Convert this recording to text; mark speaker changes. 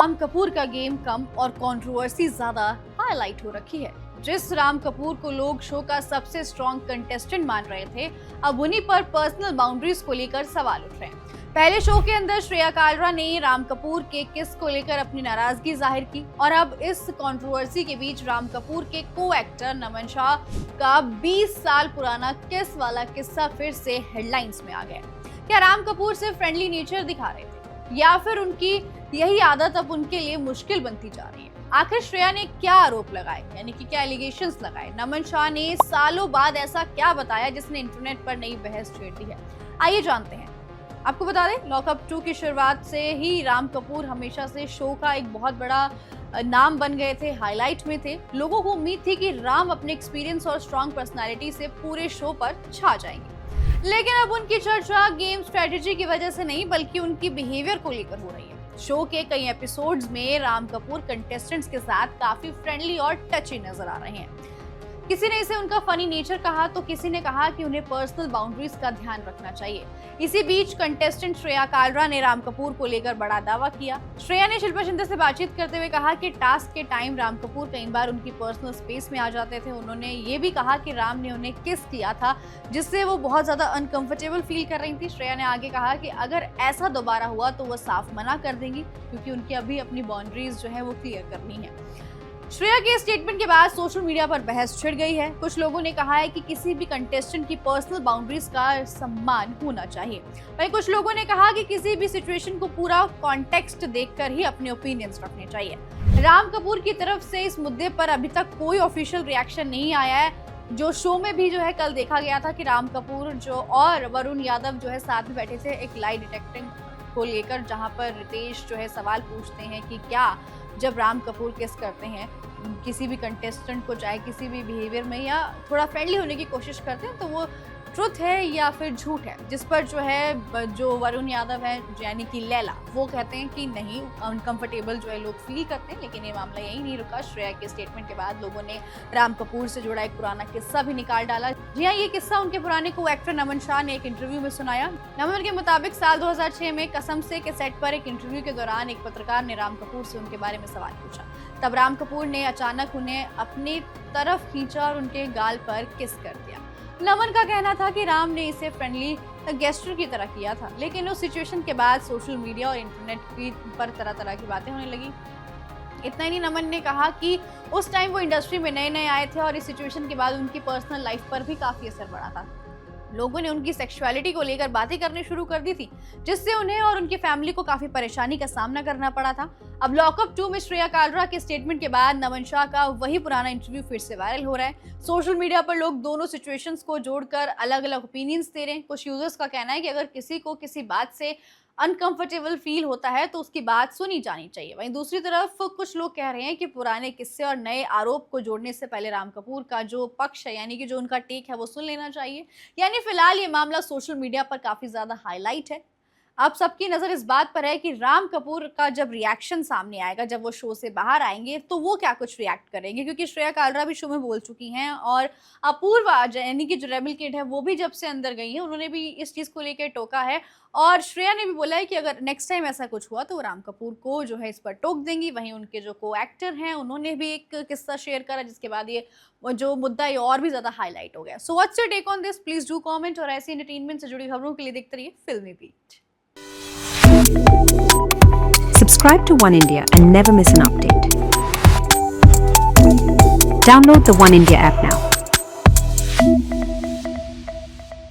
Speaker 1: राम कपूर का गेम कम और कंट्रोवर्सी ज्यादा हाईलाइट हो रखी है। जिस राम कपूर को लोग शो का सबसे स्ट्रॉन्ग कंटेस्टेंट मान रहे थे, अब उन्हीं पर पर्सनल बाउंड्रीज को लेकर सवाल उठ रहे हैं। पहले शो के अंदर श्रेया कालरा ने राम कपूर के किस को लेकर अपनी नाराजगी जाहिर की और अब इस कंट्रोवर्सी के बीच राम कपूर के को एक्टर नमन शाह का 20 साल पुराना किस वाला किस्सा फिर से हेडलाइंस में आ गया। क्या राम कपूर सिर्फ फ्रेंडली नेचर दिखा रहे थे या फिर उनकी यही आदत अब उनके लिए मुश्किल बनती जा रही है? आखिर श्रेया ने क्या आरोप लगाए, यानी कि क्या एलिगेशंस लगाए? नमन शाह ने सालों बाद ऐसा क्या बताया जिसने इंटरनेट पर नई बहस छेड़ दी है? आइए जानते हैं। आपको बता दें, लॉकअप 2 की शुरुआत से ही राम कपूर हमेशा से शो का एक बहुत बड़ा नाम बन गए थे, हाईलाइट में थे। लोगों को उम्मीद थी कि राम अपने एक्सपीरियंस और स्ट्रॉन्ग पर्सनालिटी से पूरे शो पर छा जाएंगे, लेकिन अब उनकी चर्चा गेम स्ट्रेटेजी की वजह से नहीं बल्कि उनकी बिहेवियर को लेकर हो रही है। शो के कई एपिसोड्स में राम कपूर कंटेस्टेंट्स के साथ काफी फ्रेंडली और टची नजर आ रहे हैं। किसी ने इसे उनका फनी नेचर कहा तो किसी ने कहा कि उन्हें पर्सनल बाउंड्रीज का ध्यान रखना चाहिए। इसी बीच कंटेस्टेंट श्रेया कालरा ने राम कपूर को लेकर बड़ा दावा किया। श्रेया ने शिल्पा शिंदे से बातचीत करते हुए कहा कि टास्क के टाइम राम कपूर कई बार उनकी पर्सनल स्पेस में आ जाते थे। उन्होंने ये भी कहा कि राम ने उन्हें किस किया था जिससे वो बहुत ज्यादा अनकंफर्टेबल फील कर रही थी। श्रेया ने आगे कहा कि अगर ऐसा दोबारा हुआ तो वो साफ मना कर देंगी क्योंकि उनकी अभी अपनी बाउंड्रीज जो है वो क्लियर करनी है। श्रेया के स्टेटमेंट के बाद सोशल मीडिया पर बहस छिड़ गई है। कुछ लोगों ने कहा है कि किसी भी कंटेस्टेंट की पर्सनल बाउंड्रीज का सम्मान होना चाहिए, वहीं कुछ लोगों ने कहा कि किसी भी सिचुएशन को पूरा कॉन्टेक्स्ट देखकर ही अपने ओपिनियंस रखने चाहिए। राम कपूर की तरफ से इस मुद्दे पर अभी तक कोई ऑफिशियल रिएक्शन नहीं आया है। जो शो में भी जो है कल देखा गया था कि राम कपूर जो और वरुण यादव जो है साथ में बैठे थे एक लाई डिटेक्टिंग को लेकर, जहां पर रितेश जो है सवाल पूछते हैं कि क्या जब राम कपूर किस करते हैं किसी भी कंटेस्टेंट को, चाहे किसी भी बिहेवियर में या थोड़ा फ्रेंडली होने की कोशिश करते हैं, तो वो ट्रुथ है या फिर झूठ है? जिस पर जो है जो वरुण यादव है यानी कि लैला, वो कहते हैं कि नहीं, अनकंफर्टेबल जो है लोग फील करते हैं। लेकिन ये मामला यही नहीं रुका। श्रेया के स्टेटमेंट के बाद लोगों ने राम कपूर से जुड़ा एक पुराना किस्सा भी निकाल डाला। जी हाँ, ये किस्सा उनके पुराने को एक्टर नमन शाह ने एक इंटरव्यू में सुनाया। नमन के मुताबिक साल 2006 में कसम से के सेट पर एक इंटरव्यू के दौरान एक पत्रकार ने राम कपूर से उनके बारे में सवाल पूछा। तब राम कपूर ने अचानक उन्हें अपनी तरफ खींचा और उनके गाल पर किस कर दिया। नमन का कहना था कि राम ने इसे फ्रेंडली गेस्टर की तरह किया था, लेकिन उस सिचुएशन के बाद सोशल मीडिया और इंटरनेट पर तरह तरह की बातें होने लगी। इतना ही नहीं, नमन ने कहा कि उस टाइम वो इंडस्ट्री में नए नए आए थे और इस सिचुएशन के बाद उनकी पर्सनल लाइफ पर भी काफी असर पड़ा था। लोगों ने उनकी सेक्सुअलिटी को लेकर बातें करनी शुरू कर दी थी, जिससे उन्हें और उनकी फैमिली को काफी परेशानी का सामना करना पड़ा था। अब लॉकअप 2 में श्रेया कालरा के स्टेटमेंट के बाद नमन शाह का वही पुराना इंटरव्यू फिर से वायरल हो रहा है। सोशल मीडिया पर लोग दोनों सिचुएशंस को जोड़कर अलग अलग ओपिनियंस दे रहे हैं। कुछ यूजर्स का कहना है कि अगर किसी को किसी बात से अनकंफर्टेबल फील होता है तो उसकी बात सुनी जानी चाहिए। वहीं दूसरी तरफ कुछ लोग कह रहे हैं कि पुराने किस्से और नए आरोप को जोड़ने से पहले राम कपूर का जो पक्ष है, यानी कि जो उनका टेक है, वो सुन लेना चाहिए। यानी फिलहाल ये मामला सोशल मीडिया पर काफी ज्यादा हाईलाइट है। अब सबकी नजर इस बात पर है कि राम कपूर का जब रिएक्शन सामने आएगा, जब वो शो से बाहर आएंगे, तो वो क्या कुछ रिएक्ट करेंगे, क्योंकि श्रेया कालरा भी शो में बोल चुकी हैं और अपूर्वा यानी कि जो रेबल किड है वो भी जब से अंदर गई है, उन्होंने भी इस चीज को लेकर टोका है। और श्रेया ने भी बोला है कि अगर नेक्स्ट टाइम ऐसा कुछ हुआ तो वो राम कपूर को जो है इस पर टोक देंगी। वहीं उनके जो को एक्टर हैं उन्होंने भी एक किस्सा शेयर करा, जिसके बाद ये जो मुद्दा ये और भी ज्यादा हाईलाइट हो गया। So what's your take on this? Please do comment और ऐसी एंटरटेनमेंट से जुड़ी खबरों के लिए देखते रहिए फिल्मी beat.
Speaker 2: Subscribe to One India and never miss an update. Download the One India app now.